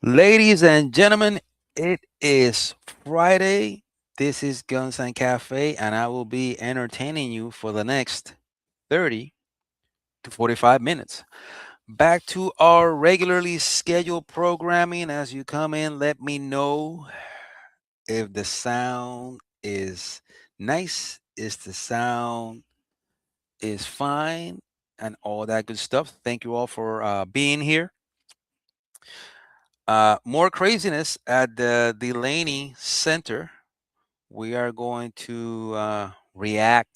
Ladies and gentlemen, it is Friday. This is Guns and Cafe, and I will be entertaining you for the next 30 to 45 minutes. Back to our regularly scheduled programming. As you come in, let me know if the sound is nice, is the sound is fine, and all that good stuff. Thank you all for being here. More craziness at the Delaney Center. We are going to react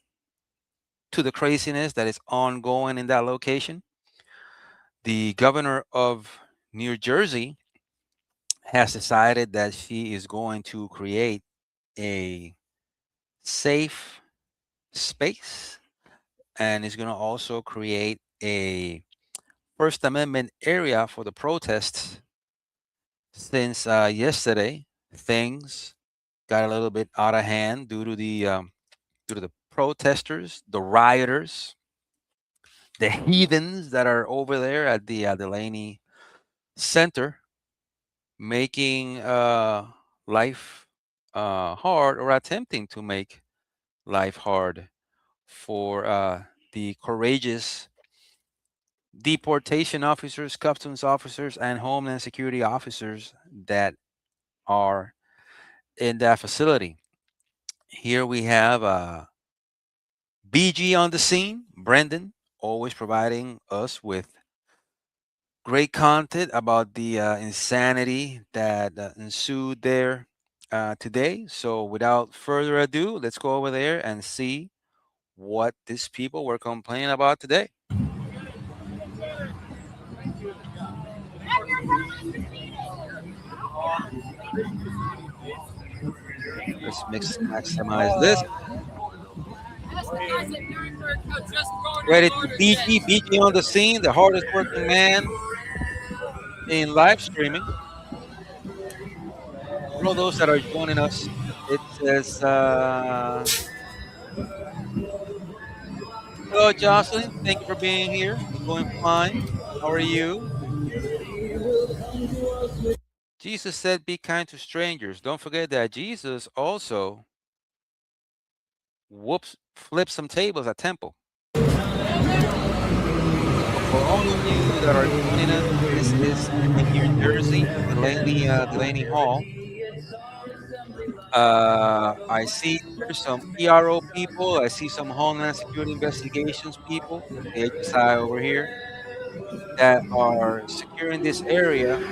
to the craziness that is ongoing in that location. The governor of New Jersey has decided that she is going to create a safe space and is going to also create a First Amendment area for the protests. Since yesterday, things got a little bit out of hand due to the protesters, the rioters, the heathens that are over there at the Delaney Center, making life hard or attempting to make life hard for the courageous deportation officers, customs officers, and homeland security officers that are in that facility. Here we have BG on the scene, Brendan, always providing us with great content about the insanity that ensued there today. So, without further ado, let's go over there and see what these people were complaining about today. Let's maximize this. Credit to BG, BG on the scene, the hardest working man in live streaming. For all those that are joining us, it says, hello, Jocelyn. Thank you for being here. Doing fine. How are you? Jesus said, be kind to strangers. Don't forget that Jesus also flipped some tables at temple. So for all of you that are joining us, this is in New Jersey, Delaney Hall. I see there's some PRO people. I see some Homeland Security Investigations people, the HSI over here, that are securing this area.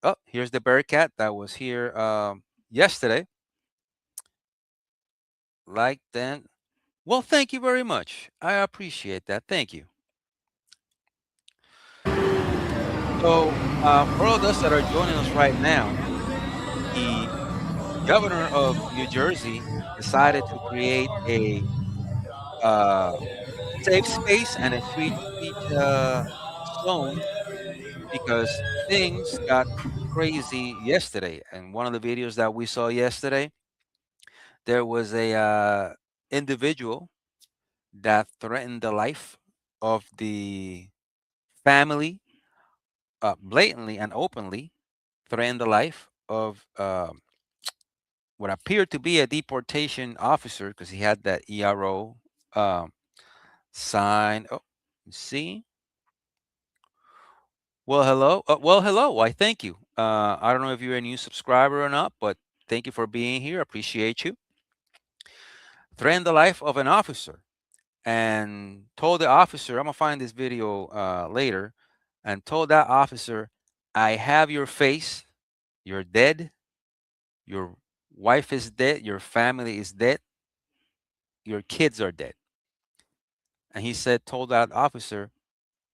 Oh, here's the Bearcat that was here yesterday. Like then. Well, thank you very much. I appreciate that. Thank you. So, for all of us that are joining us right now, the governor of New Jersey decided to create a uh, safe space and a free speech zone because things got crazy yesterday. And one of the videos that we saw yesterday, there was a individual that threatened the life of the family, blatantly and openly threatened the life of what appeared to be a deportation officer because he had that ERO um, sign. Oh, see. Well, hello. Well, hello. Why, thank you. I don't know if you're a new subscriber or not, but thank you for being here. Appreciate you. Threatened the life of an officer and told the officer, I'm gonna find this video later, and told that officer, I have your face. You're dead. Your wife is dead. Your family is dead. Your kids are dead. And he said, told that officer,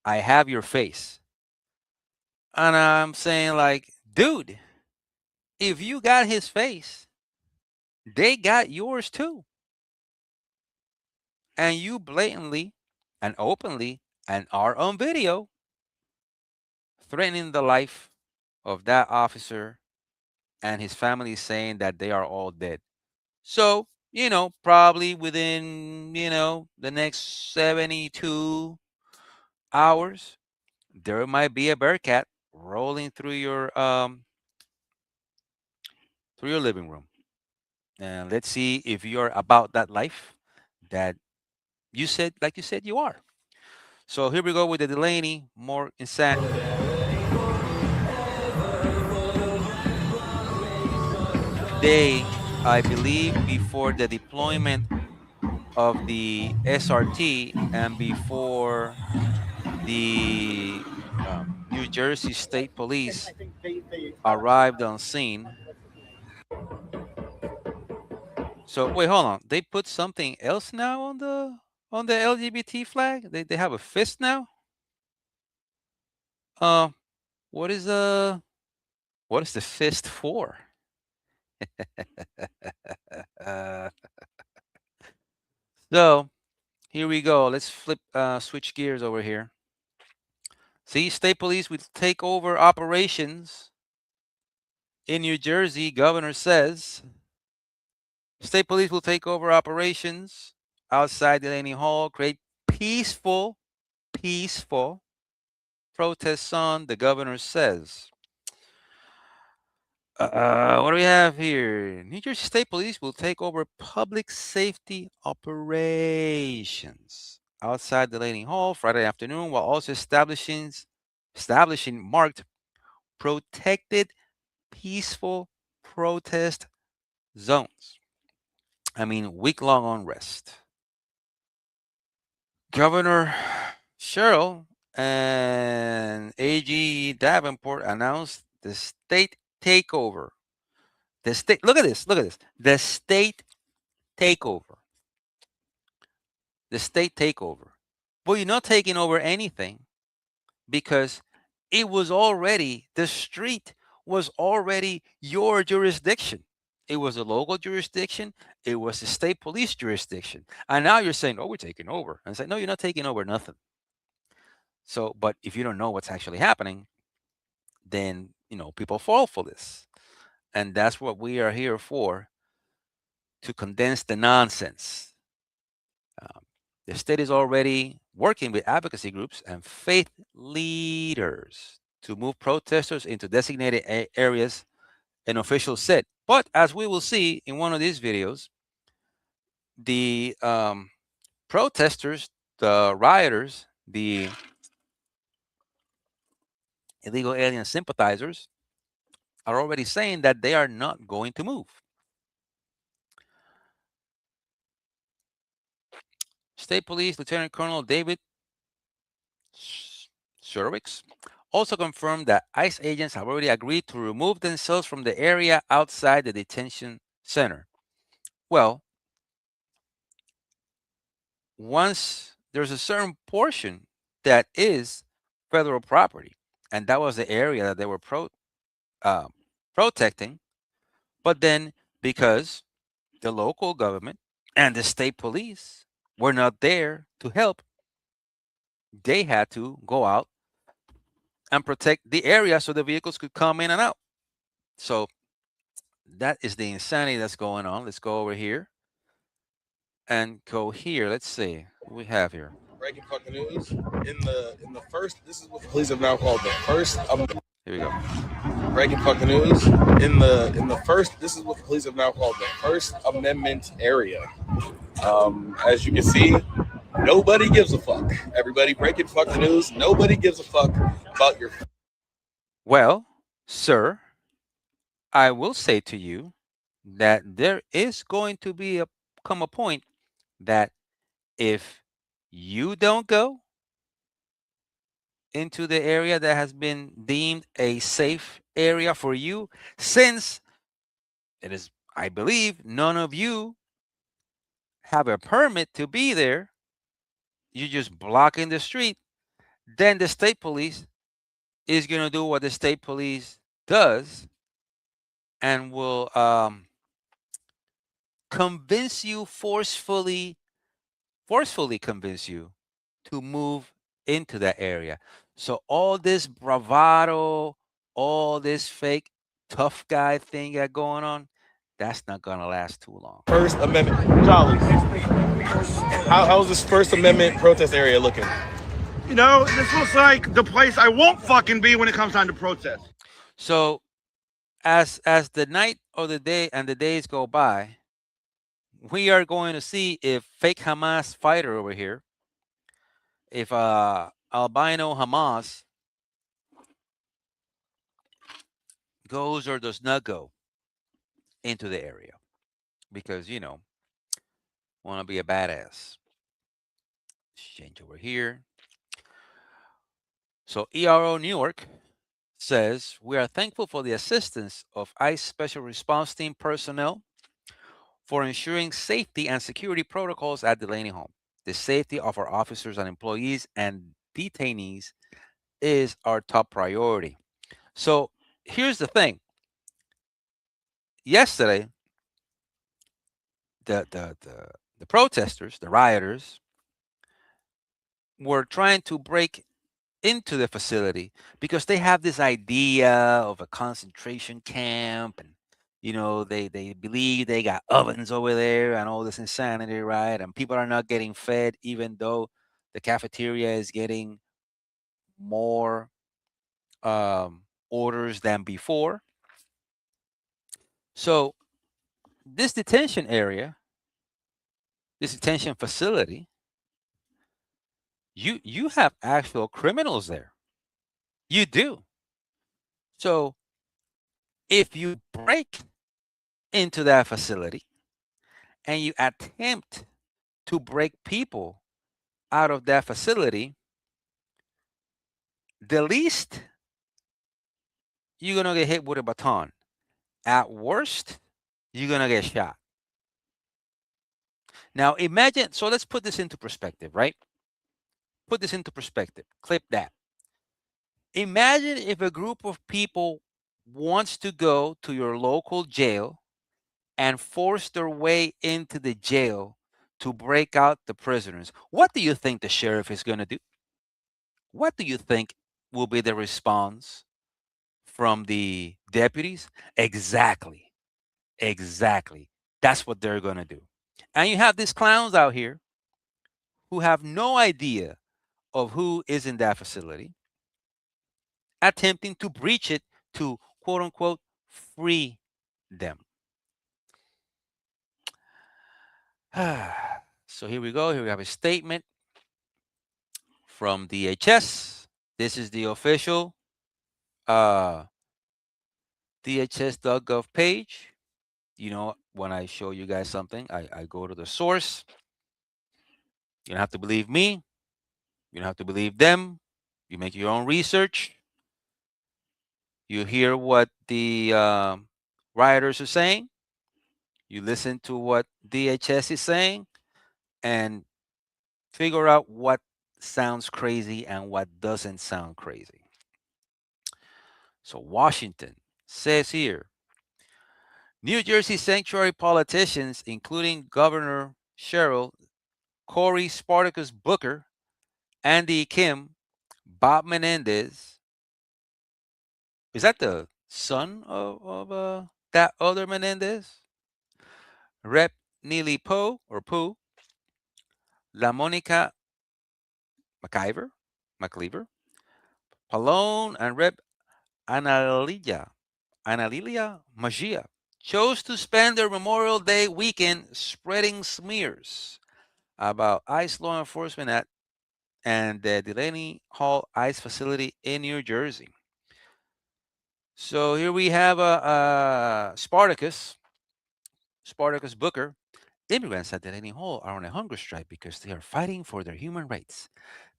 I have your face. And I'm saying, like, dude, if you got his face, they got yours too. And you blatantly and openly and are on video threatening the life of that officer and his family, saying that they are all dead. So, probably within, the next 72 hours, there might be a Bearcat rolling through your living room. And let's see if you're about that life that you said, like you said, you are. So here we go with the Delaney, more insanity. Day, I believe, before the deployment of the SRT and before the New Jersey State Police arrived on scene. So wait, hold on. They put something else now on the LGBT flag. They have a fist now. Uh, what is the fist for? uh, so here we go. Let's switch gears over here. See, state police will take over operations in New Jersey. Governor says state police will take over operations outside Delaney Hall, create peaceful protests on, the governor says. What do we have here? New Jersey State Police will take over public safety operations outside Delaney Hall Friday afternoon, while also establishing marked protected peaceful protest zones. I mean, week-long unrest. Governor Sherrill and AG Davenport announced the state takeover. The state, look at this, The state takeover. The state takeover. Well, you're not taking over anything because the street was already your jurisdiction. It was a local jurisdiction. It was the state police jurisdiction. And now you're saying, oh, we're taking over. And I say, no, you're not taking over nothing. So, but if you don't know what's actually happening, then, people fall for this. And that's what we are here for, to condense the nonsense. The state is already working with advocacy groups and faith leaders to move protesters into designated areas, an official said. But as we will see in one of these videos, the protesters, the rioters, the illegal alien sympathizers are already saying that they are not going to move. State Police Lieutenant Colonel David Sherrill also confirmed that ICE agents have already agreed to remove themselves from the area outside the detention center. Well, once there's a certain portion that is federal property, and that was the area that they were protecting, but then because the local government and the state police were not there to help, they had to go out and protect the area so the vehicles could come in and out. So that is the insanity that's going on. Let's go over here and go here. Let's see what we have here. Breaking fucking news. In the first, this is what the police have now called the first. Here we go. Breaking fucking news. In the first, this is what the police have now called the First Amendment area. As you can see, nobody gives a fuck. Everybody breaking fucking news. Nobody gives a fuck about your. Well, sir, I will say to you that there is going to come a point that if you don't go into the area that has been deemed a safe area for you, since it is, I believe, none of you have a permit to be there, you're just blocking the street, then the state police is going to do what the state police does and will forcefully convince you to move into that area. So all this bravado, all this fake tough guy thing got going on, that's not going to last too long. First Amendment. Charlie, how's this First Amendment protest area looking? You know, this looks like the place I won't fucking be when it comes time to protest. So as the night or the day and the days go by, we are going to see if fake Hamas fighter over here, if albino Hamas goes or does not go into the area because want to be a badass. Change over here. So ERO New York says we are thankful for the assistance of ICE Special Response Team personnel for ensuring safety and security protocols at Delaney Hall. The safety of our officers and employees and detainees is our top priority. So here's the thing. Yesterday, the protesters, the rioters, were trying to break into the facility because they have this idea of a concentration camp, and they believe they got ovens over there and all this insanity, right? And people are not getting fed even though the cafeteria is getting more orders than before. So this detention area, this detention facility, you have actual criminals there. You do. So if you break into that facility and you attempt to break people out of that facility, the least you're gonna get hit with a baton. At worst, you're gonna get shot. Now imagine, so let's put this into perspective, right? Put this into perspective. Clip that. Imagine if a group of people wants to go to your local jail and force their way into the jail to break out the prisoners. What do you think the sheriff is going to do? What do you think will be the response from the deputies? Exactly. Exactly. That's what they're going to do. And you have these clowns out here who have no idea of who is in that facility, attempting to breach it to quote unquote free them. So here we go. Here we have a statement from DHS. This is the official uh, DHS.gov page. When I show you guys something, I go to the source. You don't have to believe me. You don't have to believe them. You make your own research. You hear what the rioters are saying. You listen to what DHS is saying and figure out what sounds crazy and what doesn't sound crazy. So, Washington says here New Jersey sanctuary politicians, including Governor Sherrill, Cory Spartacus Booker, Andy Kim, Bob Menendez. Is that the son of that other Menendez? Rep Neely Poe or Pooh, La Monica McCleaver, Palone, and Rep Analilia Magia chose to spend their Memorial Day weekend spreading smears about ICE law enforcement and the Delaney Hall ICE facility in New Jersey. So here we have Spartacus Booker. Immigrants at Delaney Hall are on a hunger strike because they are fighting for their human rights.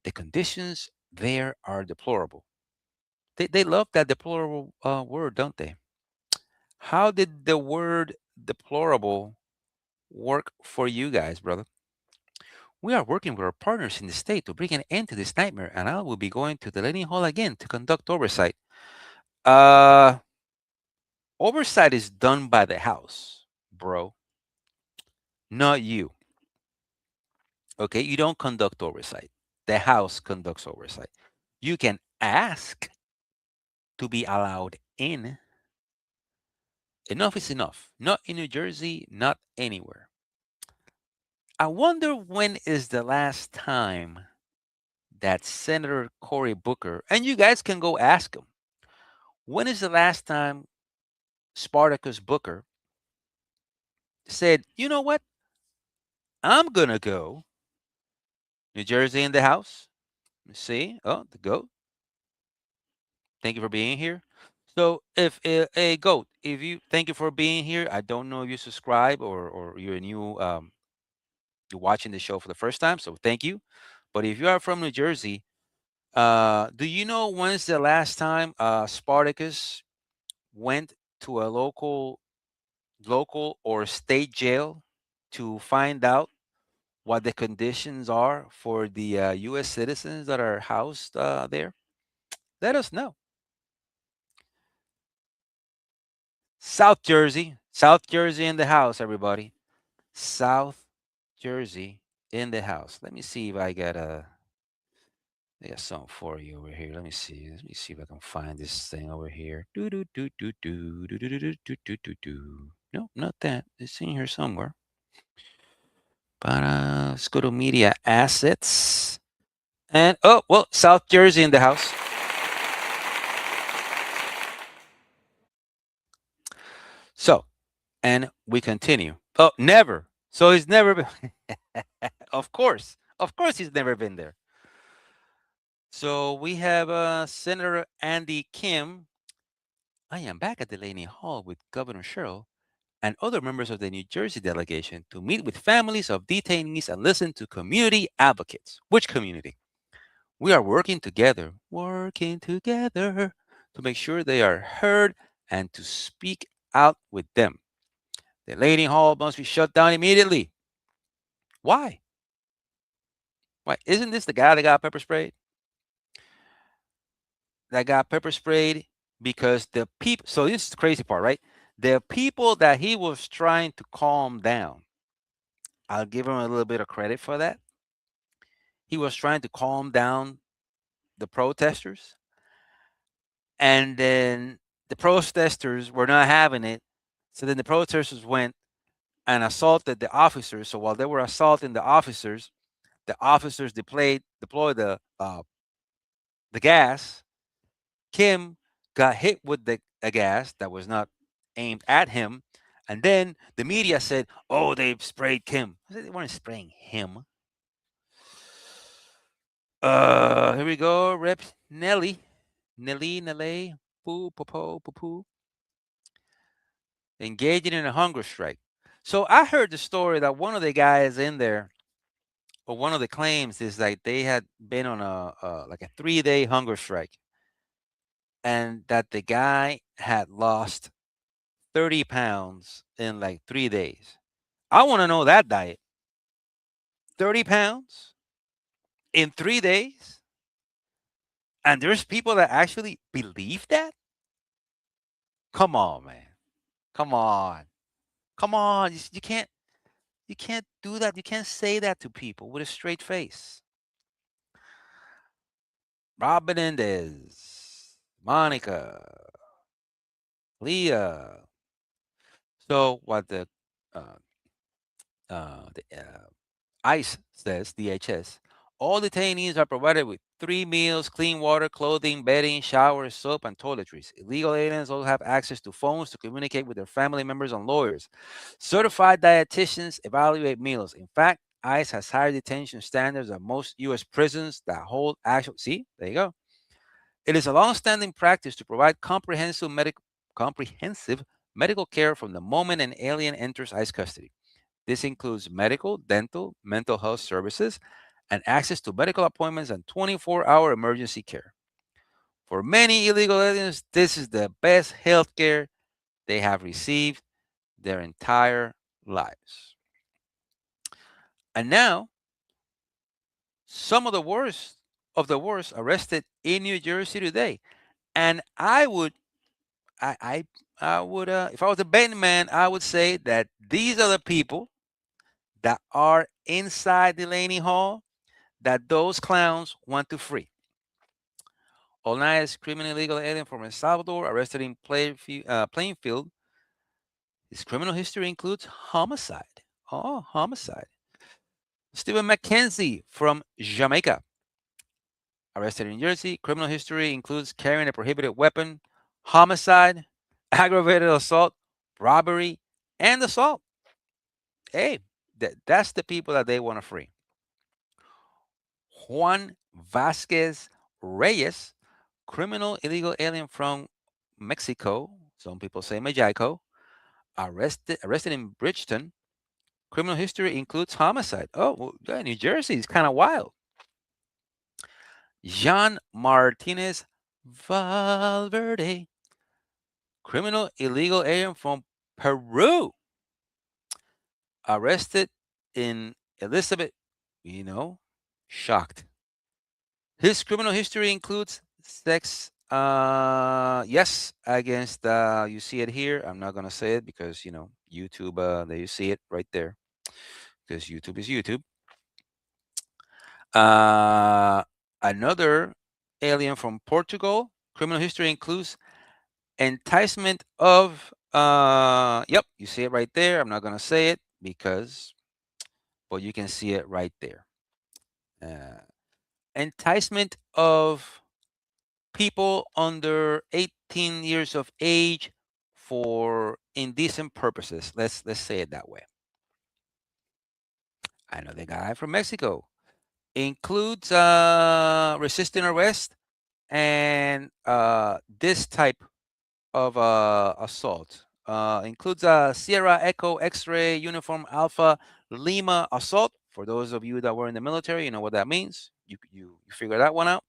The conditions there are deplorable. They love that deplorable word, don't they? How did the word deplorable work for you guys, brother? We are working with our partners in the state to bring an end to this nightmare, and I will be going to Delaney Hall again to conduct oversight. Uh, Oversight is done by the House, bro, not you. Okay, you don't conduct oversight. The House conducts oversight. You can ask to be allowed in. Enough is enough. Not in New Jersey, not anywhere. I wonder when is the last time that Senator Cory Booker, and you guys can go ask him, when is the last time Spartacus Booker said, you know what? I'm going to go. New Jersey in the house. See? Oh, the goat. Thank you for being here. So, if a goat, if you thank you for being here. I don't know if you subscribe or you're new, you're watching the show for the first time. So, thank you. But if you are from New Jersey, do you know when's the last time Spartacus went to a local or state jail to find out what the conditions are for the U.S. citizens that are housed there? Let us know. South Jersey in the house, everybody. South Jersey in the house. Let me see if I got something for you over here. Let me see. Let me see if I can find this thing over here. Do do do do do do do do do do do do. No, not that. It's in here somewhere. But let's go to media assets. And oh well, South Jersey in the house. So, and we continue. Oh, never. So he's never been. Of course, he's never been there. So we have Senator Andy Kim. I am back at Delaney Hall with Governor Sherrill and other members of the New Jersey delegation to meet with families of detainees and listen to community advocates. Which community? We are working together to make sure they are heard and to speak out with them. Delaney Hall must be shut down immediately. Why? Why? Isn't this the guy that got pepper sprayed? That got pepper sprayed because the people. So this is the crazy part, right? The people that he was trying to calm down. I'll give him a little bit of credit for that. He was trying to calm down the protesters, and then the protesters were not having it. So then the protesters went and assaulted the officers. So while they were assaulting the officers deployed the gas. Kim got hit with the a gas that was not aimed at him, and then the media said, "Oh, they sprayed Kim." I said, they weren't spraying him. Here we go. Rep Nelly, poo, poo, poo, poo, engaging in a hunger strike. So I heard the story that one of the guys in there, or one of the claims is like they had been on a like a 3-day hunger strike, and that the guy had lost 30 pounds in like 3 days. I want to know that diet. 30 pounds in 3 days? And there's people that actually believe that? Come on, man. Come on. Come on. You can't do that. You can't say that to people with a straight face. Rob Menendez, Monica, Leah. So what uh, the ICE says, DHS, all detainees are provided with 3 meals, clean water, clothing, bedding, showers, soap, and toiletries. Illegal aliens also have access to phones to communicate with their family members and lawyers. Certified dietitians evaluate meals. In fact, ICE has higher detention standards than most U.S. prisons that hold actual. See, there you go. It is a long-standing practice to provide comprehensive medical care from the moment an alien enters ICE custody. This includes medical, dental, mental health services, and access to medical appointments and 24-hour emergency care. For many illegal aliens, this is the best health care they have received their entire lives. And now, some of the worst arrested in New Jersey today. And I would, if I was a betting man, I would say that these are the people that are inside Delaney Hall that those clowns want to free. Olnaya criminally illegal alien from El Salvador, arrested in Plainfield. His criminal history includes homicide. Oh, homicide. Stephen McKenzie from Jamaica, arrested in Jersey. Criminal history includes carrying a prohibited weapon, homicide, aggravated assault, robbery, and assault. Hey, that's the people that they want to free. Juan Vasquez Reyes, criminal illegal alien from Mexico. Some people say Mexico. Arrested in Bridgeton. Criminal history includes homicide. Oh, well, yeah, New Jersey is kind of wild. Jean Martinez Valverde, criminal illegal alien from Peru, arrested in Elizabeth, shocked. His criminal history includes sex, yes, against, you see it here. I'm not going to say it because, YouTube, there you see it right there because YouTube is YouTube. Another alien from Portugal, criminal history includes enticement of, yep, you see it right there. I'm not going to say it but you can see it right there. Enticement of people under 18 years of age for indecent purposes. Let's say it that way. I know the guy from Mexico includes resisting arrest and this type of assault. Includes a Sierra Echo X-ray Uniform Alpha Lima assault. For those of you that were in the military, you know what that means. You figure that one out.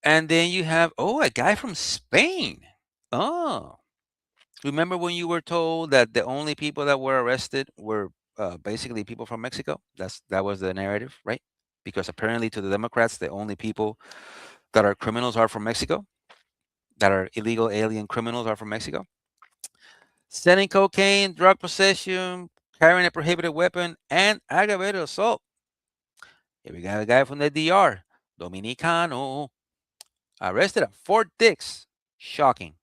And then you have a guy from Spain. Oh, remember when you were told that the only people that were arrested were basically people from Mexico? That was the narrative, right? Because apparently to the Democrats, the only people that are criminals are from Mexico, that are illegal alien criminals are from Mexico. Selling cocaine, drug possession, carrying a prohibited weapon, and aggravated assault. Here we got a guy from the DR, Dominicano, arrested at Fort Dix. Shocking.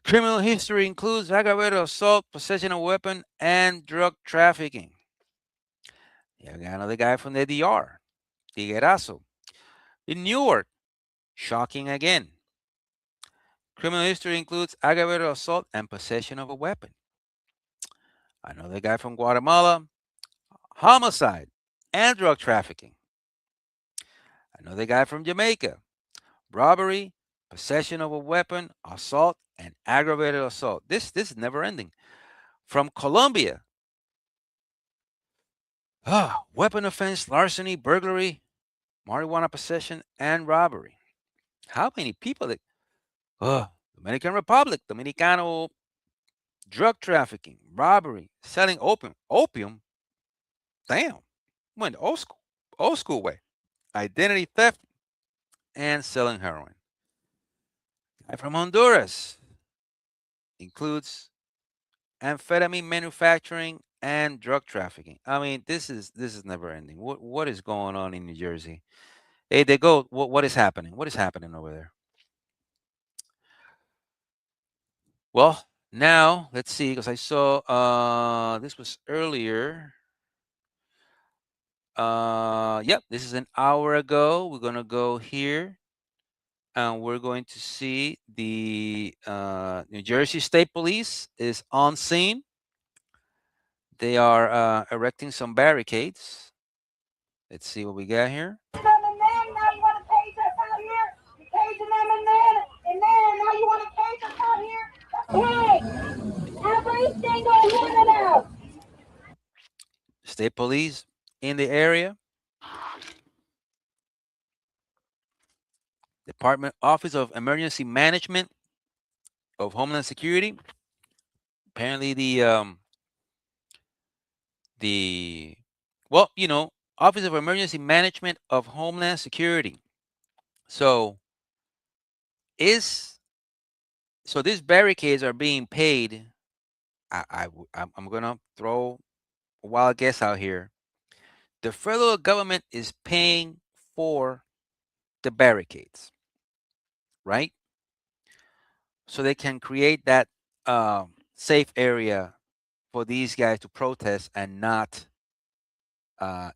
Criminal history includes aggravated assault, possession of a weapon, and drug trafficking. Here we got another guy from the DR, Tiguerazo. In Newark, shocking again. Criminal history includes aggravated assault and possession of a weapon. Another guy from Guatemala, homicide and drug trafficking. Another guy from Jamaica, robbery, possession of a weapon, assault, and aggravated assault. This is never ending. From Colombia, weapon offense, larceny, burglary, marijuana possession, and robbery. How many people that? Dominican Republic, Dominicano, drug trafficking, robbery, selling opium. Opium? Damn. Went old school way. Identity theft and selling heroin. Guy from Honduras includes amphetamine manufacturing and drug trafficking. I mean, this is never ending. What is going on in New Jersey? Hey, they go. What is happening? What is happening over there? Well, now let's see, because I saw this was earlier. Yep, this is an hour ago. We're gonna go here and we're going to see the New Jersey State Police is on scene. They are erecting some barricades. Let's see what we got here. State Police in the area. Department Office of Emergency Management of Homeland Security. Apparently the Office of Emergency Management of Homeland Security. So these barricades are being paid. I'm gonna throw a wild guess out here. The federal government is paying for the barricades, right? So they can create that safe area for these guys to protest and not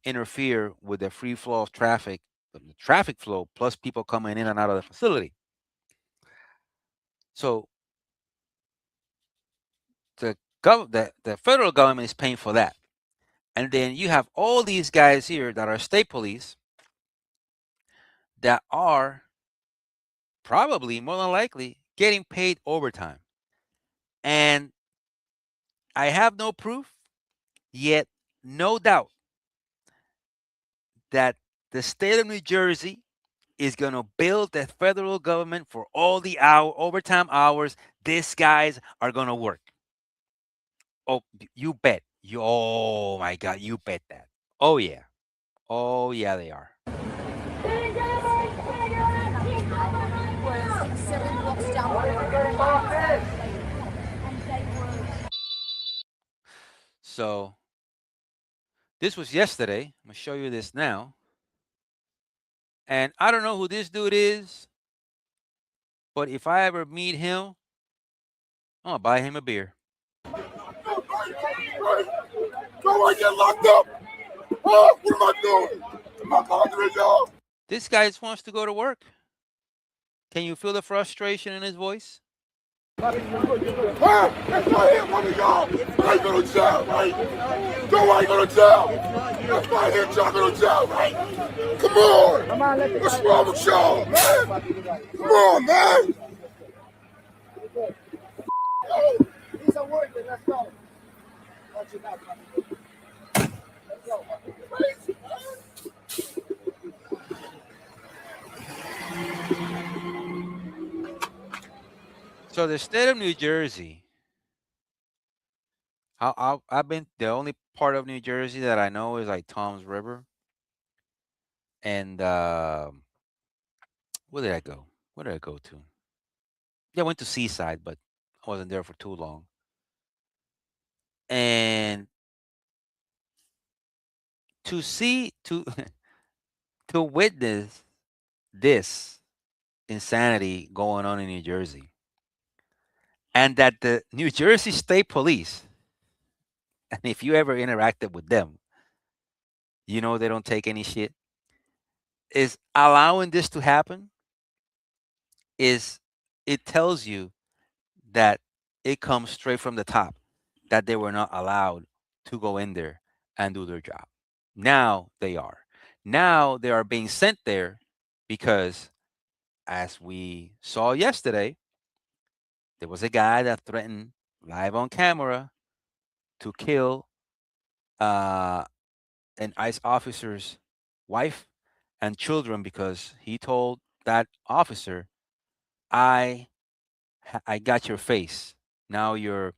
interfere with the free flow of traffic the traffic flow plus people coming in and out of the facility. So the federal government is paying for that. And then you have all these guys here that are state police that are probably more than likely getting paid overtime. And I have no proof, yet no doubt that the state of New Jersey is going to bill the federal government for all the overtime hours these guys are going to work. Oh, you bet. Oh my God, you bet that. Oh yeah. Oh yeah, they are. So this was yesterday. I'm gonna show you this now. And I don't know who this dude is, but if I ever meet him, I'm gonna buy him a beer. Go I get locked up. What am I doing? Am I bothering y'all? This guy just wants to go to work. Can you feel the frustration in his voice? If I hit one of y'all, I ain't go to jail, right? Go I ain't go to jail. If I hit y'all, go to jail, right? Come on. What's wrong with y'all, man? Come on, man. These are working. Let's go. Watch it out. Let's go. So the state of New Jersey, I've been, the only part of New Jersey that I know is like Tom's River. And where did I go? Where did I go to? Yeah, I went to Seaside, but I wasn't there for too long. And to see, to to witness this insanity going on in New Jersey, and that the New Jersey State Police, and if you ever interacted with them, you know they don't take any shit, is allowing this to happen, is it tells you that it comes straight from the top, that they were not allowed to go in there and do their job. Now they are. Now they are being sent there because, as we saw yesterday, there was a guy that threatened live on camera to kill uh, an ICE officer's wife and children because he told that officer, I got your face. Now your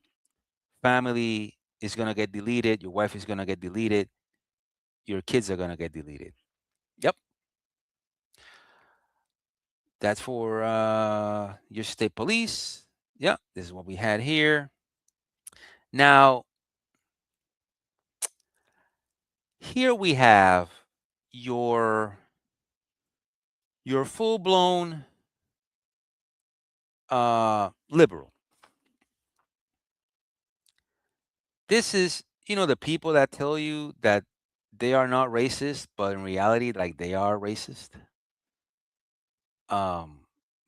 family is gonna get deleted. Your wife is gonna get deleted. Your kids are gonna get deleted. Yep, that's for your state police. Yep, this is what we had here. Now, here we have your full blown liberal. This is, the people that tell you that they are not racist, but in reality, like, they are racist. Um,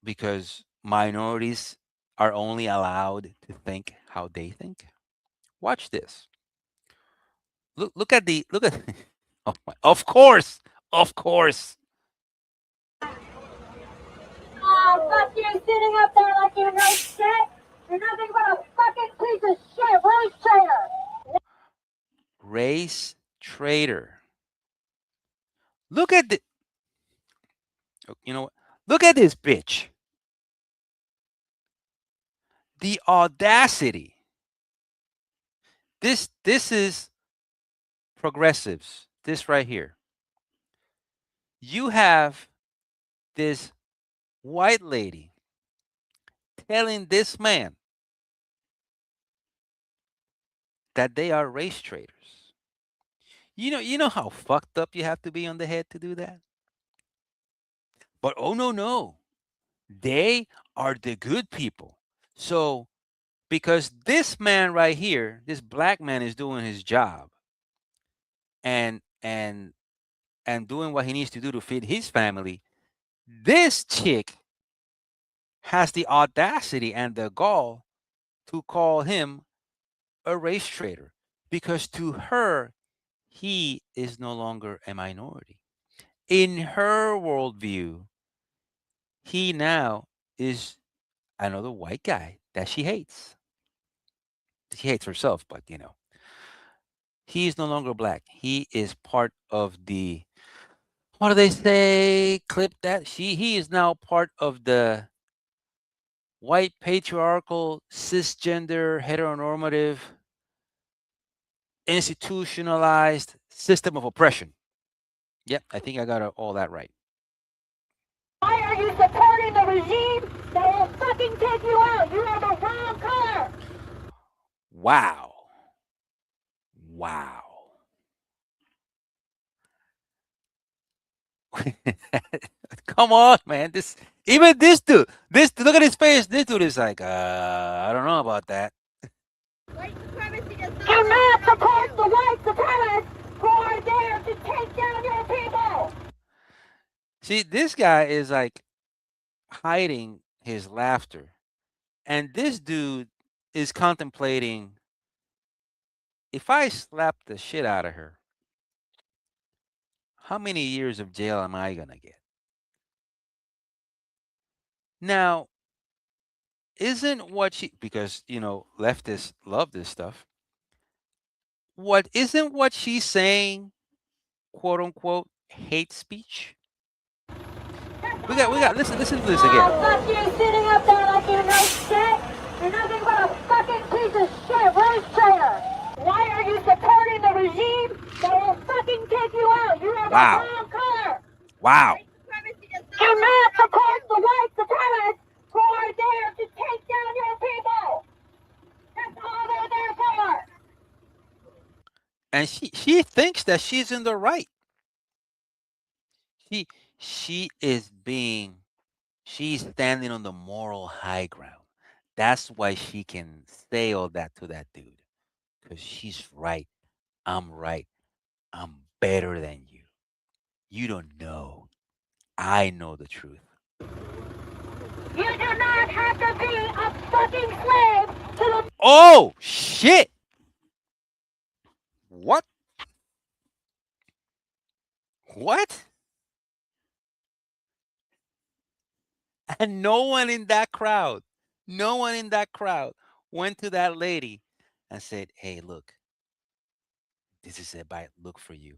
because minorities are only allowed to think how they think. Watch this. Look at oh my, of course. Of course. Oh, fuck you sitting up there like you know shit. You're nothing but a fucking piece of shit, race traitor. Race traitor. Look at the you know what? Look at this bitch. The audacity. This is progressives. This right here. You have this white lady telling this man that they are race traitors. You know how fucked up you have to be on the head to do that? But oh no. They are the good people. So because this man right here, this black man is doing his job and and doing what he needs to do to feed his family, this chick has the audacity and the gall to call him a race traitor because to her, he is no longer a minority. In her worldview, he now is another white guy that she hates. She hates herself, but he is no longer black. He is part of the, what do they say? Clip that. He is now part of the white patriarchal cisgender heteronormative institutionalized system of oppression. Yep, I think I got all that right. Why are you supporting the regime that will fucking take you out? You are the wrong color. Wow. Wow. Come on, man. Even look at his face. This dude is like, I don't know about that. Do not support the white supremacists who are there to take down your people. See, this guy is like hiding his laughter. And this dude is contemplating, if I slap the shit out of her, how many years of jail am I going to get? Now, isn't what she, because, leftists love this stuff. Isn't what she's saying, quote unquote, hate speech? Listen to this again. Fuck you sitting up there like you know shit. You're nothing but a fucking piece of shit race traitor. Why are you supporting the regime that will fucking take you out? You are Wow. the wrong color. Wow. Do not support the white supremacists who are there to take down your people. That's all they're there for. And she thinks that she's in the right. She is she's standing on the moral high ground. That's why she can say all that to that dude. Because she's right. I'm right. I'm better than you. You don't know. I know the truth. You do not have to be a fucking slave to the... Oh, shit. What? What? And no one in that crowd went to that lady and said, hey, look, this is a bad look for you.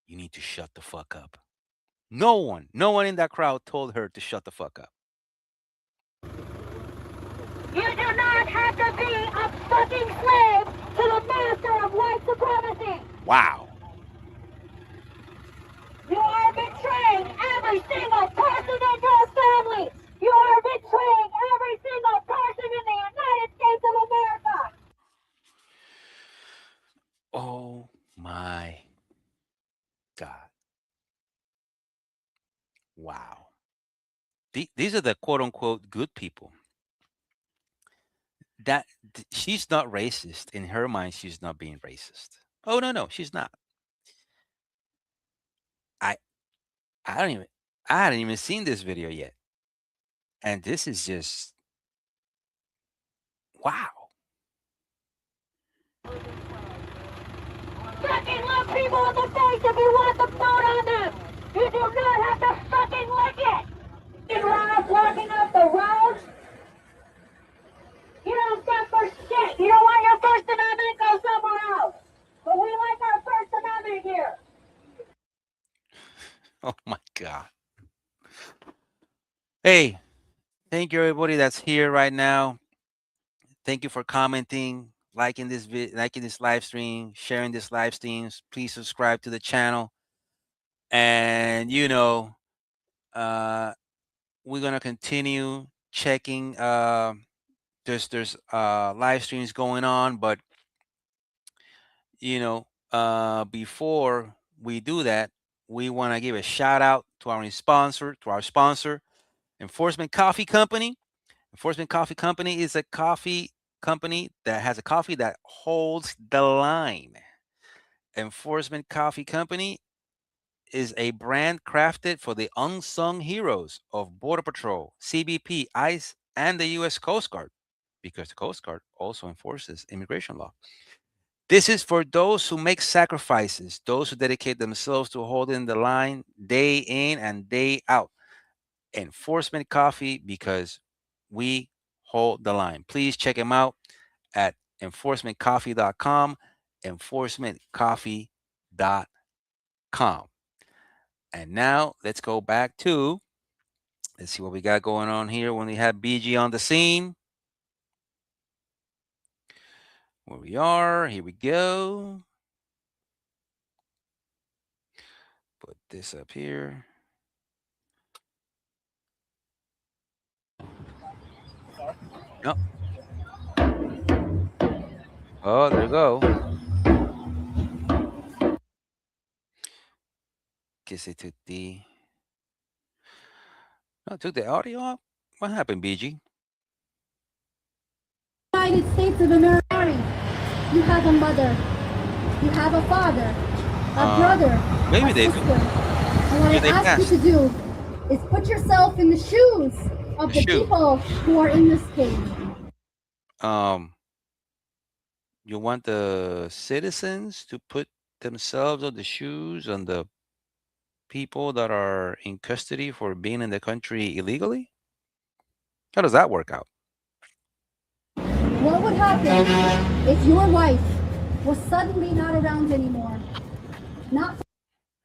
You need to shut the fuck up. No one in that crowd told her to shut the fuck up. You do not have to be a fucking slave to the master of white supremacy. Wow. You are betraying every single person in your family. You are betraying every single person in the United States of America. Oh my God. Wow. These are the quote unquote good people. She's not racist. In her mind, she's not being racist. Oh no, she's not. I I don't even I hadn't even seen this video yet. And this is just wow. Fucking look people in the face if you want the vote on them. You do not have to fucking lick it. You run up blocking up the roads. You don't stand for shit. You don't want your First Amendment, go somewhere else. But we like our First Amendment here. Oh my God. Hey, thank you everybody that's here right now. Thank you for commenting, liking liking this live stream, sharing this live streams. Please subscribe to the channel. And uh we're gonna continue checking. There's live streams going on, but before we do that, we want to give a shout out to our sponsor, Enforcement Coffee Company. Enforcement Coffee Company is a coffee company that has a coffee that holds the line. Enforcement Coffee Company is a brand crafted for the unsung heroes of Border Patrol, CBP, ICE, and the U.S. Coast Guard, because the Coast Guard also enforces immigration law. This is for those who make sacrifices, those who dedicate themselves to holding the line day in and day out. Enforcement Coffee, because we hold the line. Please check them out at enforcementcoffee.com, enforcementcoffee.com. And now let's go back to, let's see what we got going on here when we have BG on the scene. Where we are, here we go. Put this up here. No. Oh, there you go. Guess it took the. No, it took the audio off. What happened, BG? United States of America. You have a mother. You have a father. A brother. Maybe a they sister. do. And what Maybe they I ask passed. you to do is put yourself in the shoes of the people who are in this cage. You want the citizens to put themselves on the shoes on the people that are in custody for being in the country illegally? How does that work out? What would happen if your wife was suddenly not around anymore? Not.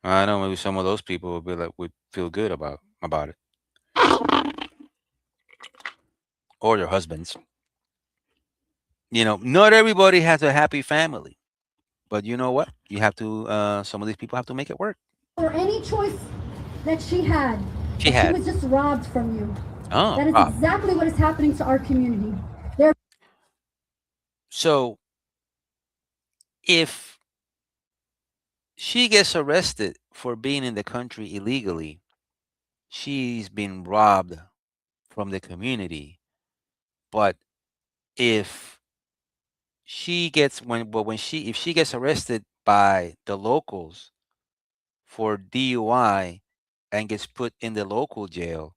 I know maybe some of those people would be like, would feel good about it. Or your husbands. You know, not everybody has a happy family, but you know what? You have to. Some of these people have to make it work. For any choice that she had, She was just robbed from you. Oh, that is exactly what is happening to our community. So, if she gets arrested for being in the country illegally, she's been robbed from the community. But if she gets if she gets arrested by the locals for DUI and gets put in the local jail,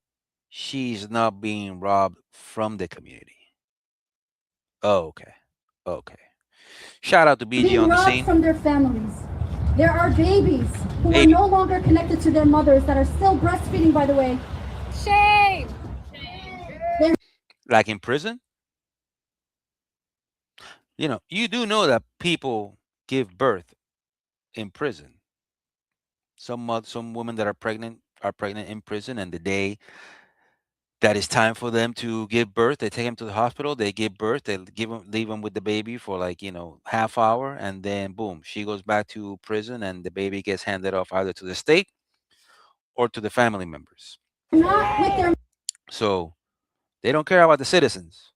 she's not being robbed from the community. Oh, okay. Shout out to BG on the scene. From their families. There are babies who are no longer connected to their mothers that are still breastfeeding, by the way. Shame! Like in prison? You know, you do know that people give birth in prison. Some women that are pregnant in prison, and the day that it's time for them to give birth, they take them to the hospital, they give birth, they leave them with the baby for like, half hour, and then boom, she goes back to prison and the baby gets handed off either to the state or to the family members. Not with their So they don't care about the citizens.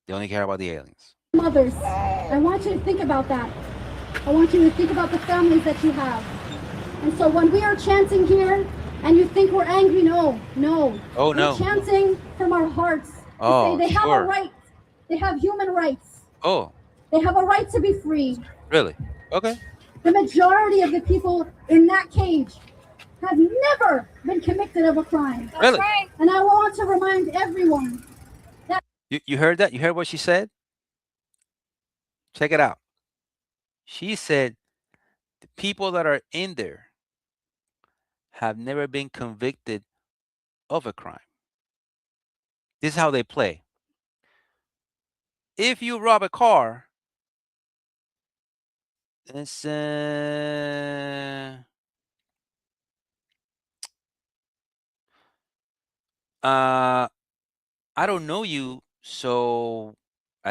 They only care about the aliens. Mothers, I want you to think about that. I want you to think about the families that you have. And so when we are chanting here, and you think we're angry, no. Oh, no. We're chanting from our hearts. Oh, they have a right. They have human rights. Oh. They have a right to be free. Really? Okay. The majority of the people in that cage have never been convicted of a crime. Really? Right. And I want to remind everyone that... You heard that? You heard what she said? Check it out. She said the people that are in there have never been convicted of a crime. This is how they play. If you rob a car, it's I don't know you, so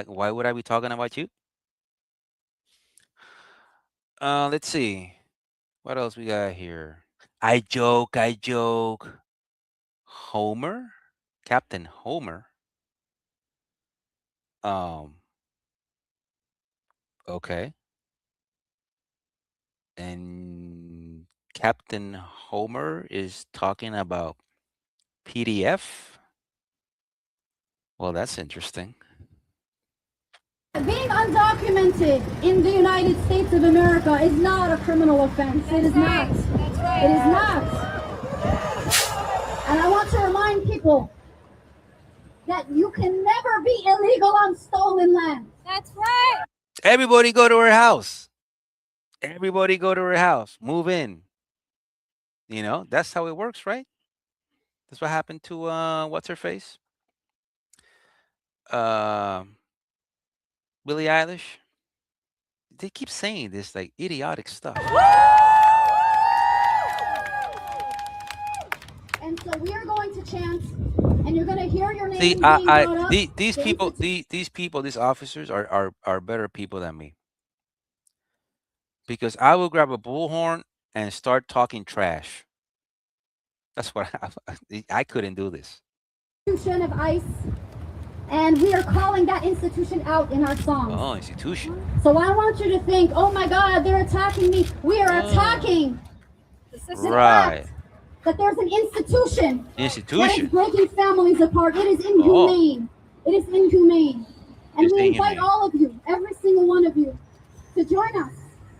why would I be talking about you? Let's see. What else we got here? I joke. Homer? Captain Homer? Okay. And Captain Homer is talking about PDF? Well, that's interesting. Being undocumented in the United States of America is not a criminal offense. It is not. That's right. It is not. And I want to remind people that you can never be illegal on stolen land. That's right. Everybody go to her house. Everybody go to her house. Move in. That's how it works, right? That's what happened to what's her face? Um Billie Eilish. They keep saying this like idiotic stuff. And so we are going to chant, and you're going to hear your name See, being brought up. these people, these officers are better people than me, because I will grab a bullhorn and start talking trash. That's what I couldn't do this. Institution of ICE, and we are calling that institution out in our songs. Oh, institution. So I want you to think, oh my God, they're attacking me. We are attacking the system. Right. That there's an institution that is Institution. breaking families apart. It is inhumane. It is inhumane. And It's we invite inhumane. all of you, every single one of you, to join us.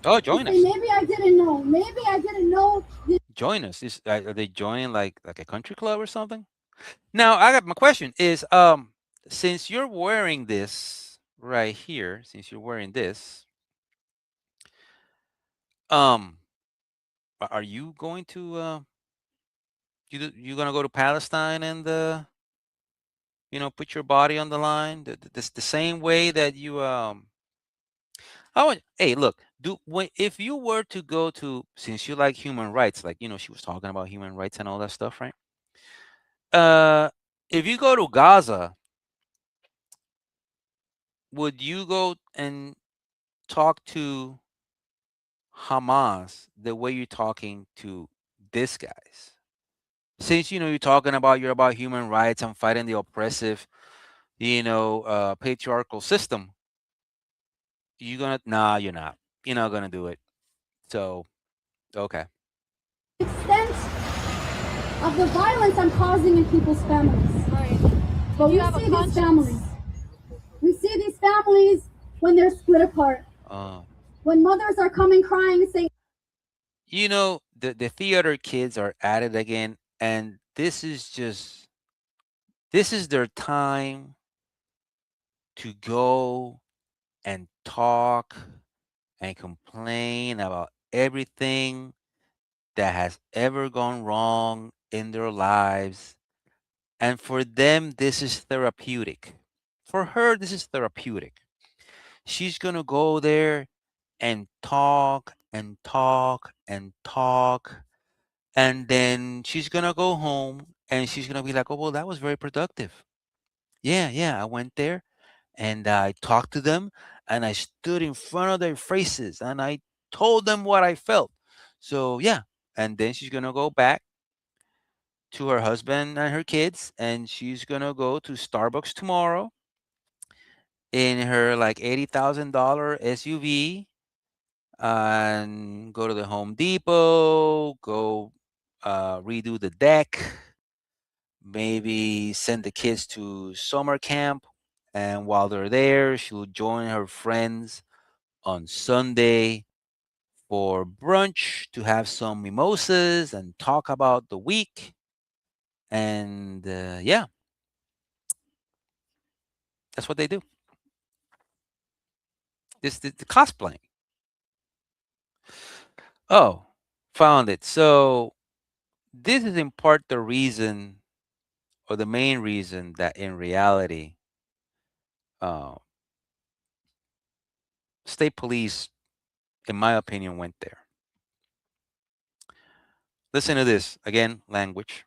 Oh, join us. Say, maybe I didn't know. Maybe I didn't know. Join us. Are they joining like a country club or something? Now, I got my question is since you're wearing this right here, since you're wearing this, are you going to you gonna go to Palestine and put your body on the line the same way that you hey, look, if you were to go to, since you like human rights, like she was talking about human rights and all that stuff, right? If you go to Gaza, would you go and talk to Hamas the way you're talking to these guys? Since you're talking about human rights and fighting the oppressive, patriarchal system, nah, you're not. You're not gonna do it. So, okay. Extent of the violence I'm causing in people's families. Right. But we You have a see these conscience. families. We see these families when they're split apart. When mothers are coming crying saying, the theater kids are at it again, and this is their time to go and talk and complain about everything that has ever gone wrong in their lives. And for them, this is therapeutic. For her, this is therapeutic. She's going to go there and talk and talk and talk. And then she's going to go home and she's going to be like, oh, well, that was very productive. Yeah, I went there and I talked to them and I stood in front of their faces and I told them what I felt. So, yeah. And then she's going to go back to her husband and her kids, and she's going to go to Starbucks tomorrow in her like $80,000 SUV and go to the Home Depot, go redo the deck, maybe send the kids to summer camp. And while they're there, she'll join her friends on Sunday for brunch to have some mimosas and talk about the week. And yeah, that's what they do. This the cosplaying. Oh, found it. So this is in part the reason, or the main reason, that in reality, uh, state police, in my opinion, went there. Listen to this again. Language.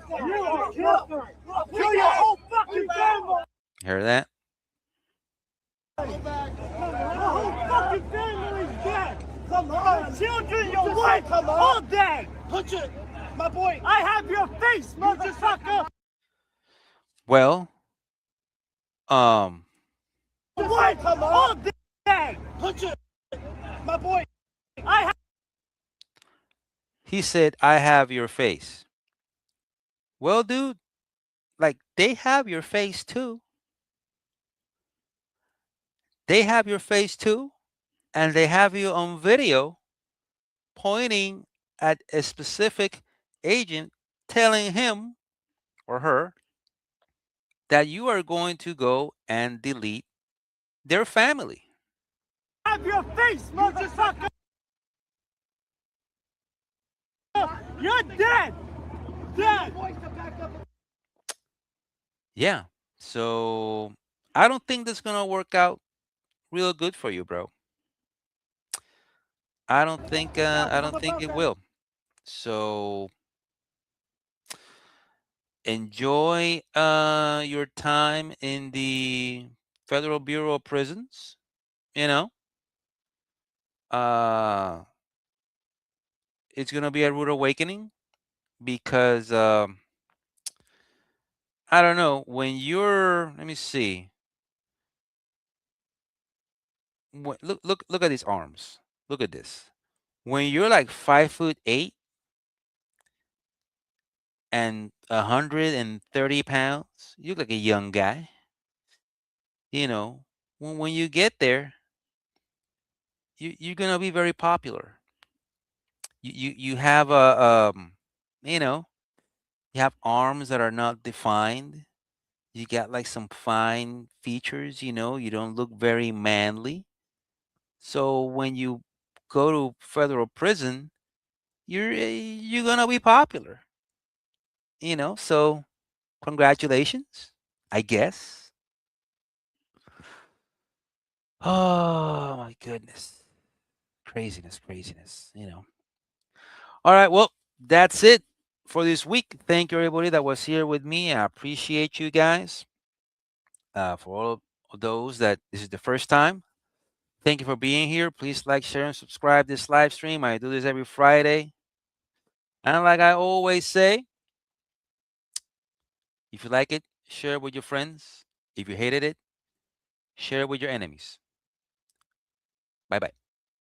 Kill your whole fucking family. Hear that? Your whole fucking family's dead. Come on. Your children, your wife, all dead. Put your, my boy, I have your face, motherfucker. Well, Your wife, all dead. Put your, my boy, I have. he said, "I have your face." Well, dude, like they have your face too. They have your face too, and they have you on video pointing at a specific agent telling him or her that you are going to go and delete their family. Have your face, motherfucker! You're dead! Dead! Yeah. So I don't think that's going to work out real good for you, bro. I don't think it will. So enjoy your time in the Federal Bureau of Prisons, you know. Uh it's going to be a rude awakening because I don't know, when you're, let me see. Look at these arms. Look at this. When you're like 5'8" and 130 pounds, you look like a young guy. You know, when you get there, you're gonna be very popular. You have you know, you have arms that are not defined. You got like some fine features. You know, you don't look very manly. So when you go to federal prison, you're gonna be popular. You know, so congratulations, I guess. Oh my goodness. Craziness, craziness, you know. All right, well, that's it for this week. Thank you, everybody that was here with me. I appreciate you guys. For all of those that this is the first time, thank you for being here. Please like, share, and subscribe this live stream. I do this every Friday. And like I always say, if you like it, share it with your friends. If you hated it, share it with your enemies. Bye bye.